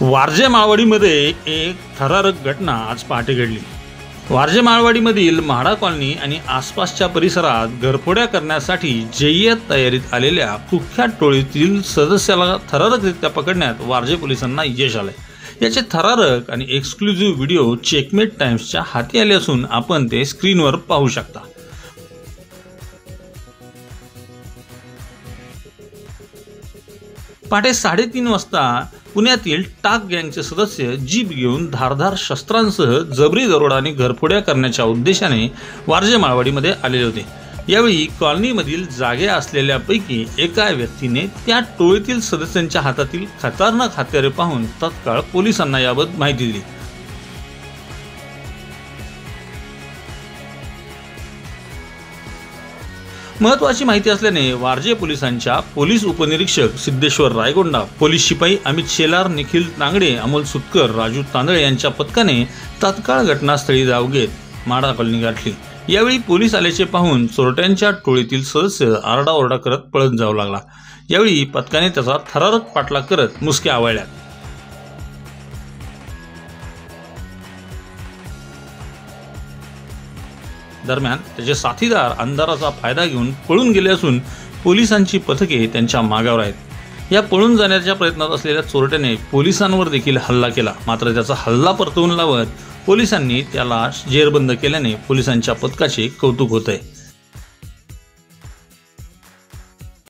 वारजे माळवाडीमध्ये एक थरारक घटना आज पहाटे घडली। वारजे माळवाडीमधील म्हाडा कॉलनी आणि आसपासच्या परिसरात घरफोड्या करण्यासाठी जय्यत तयारीत आलेल्या कुख्यात टोळीतील सदस्याला थरारकरित्या पकडण्यात वारजे पोलिसांना यश आले। याचे थरारक आणि एक्सक्लुझिव्ह व्हिडिओ चेकमेट टाइम्सच्या हाती आले असून आपण ते स्क्रीनवर पाहू शकता। पहाटे 3:30 वाजता पुण्यातील टाक गँगचे सदस्य जीप घेऊन धारधार शस्त्रांसह जबरी दरोडा आणि घरफोड्या करण्याच्या उद्देशाने वारजे माळवाडीमध्ये आलेले होते। यावेळी कॉलनीमधील जागे असलेल्यापैकी एका व्यक्तीने त्या टोळीतील सदस्यांच्या हातातील खतरनाक हत्यारे पाहून तत्काळ पोलिसांना याबाबत माहिती दिली। महत्त्वाची माहिती असल्याने वारजे पोलिसांच्या पोलीस उपनिरीक्षक सिद्धेश्वर रायगोंडा, पोलीस शिपाई अमित शेलार, निखिल नांगडे, अमोल सुतकर, राजू तांदळे यांच्या पथकाने तात्काळ घटनास्थळी धाव घेत म्हाडा कॉलनी गाठली। यावेळी पोलीस आल्याचे पाहून चोरट्यांच्या टोळीतील सदस्य आरडाओरडा करत पळत जाऊ लागला। यावेळी पथकाने त्याचा थरारक पाठलाग करत मुसक्या आवळल्या। दरम्यान त्याचे साथीदार अंधाराचा फायदा घेऊन पळून गेले असून पोलिसांची पथके त्यांच्या मागावर आहेत। या पळून जाण्याच्या प्रयत्नात असलेल्या चोरट्याने पोलिसांवर देखील हल्ला केला, मात्र त्याचा हल्ला परतवून लावत पोलिसांनी त्याला जेरबंद केल्याने पोलिसांच्या पथकाचे कौतुक होत आहे।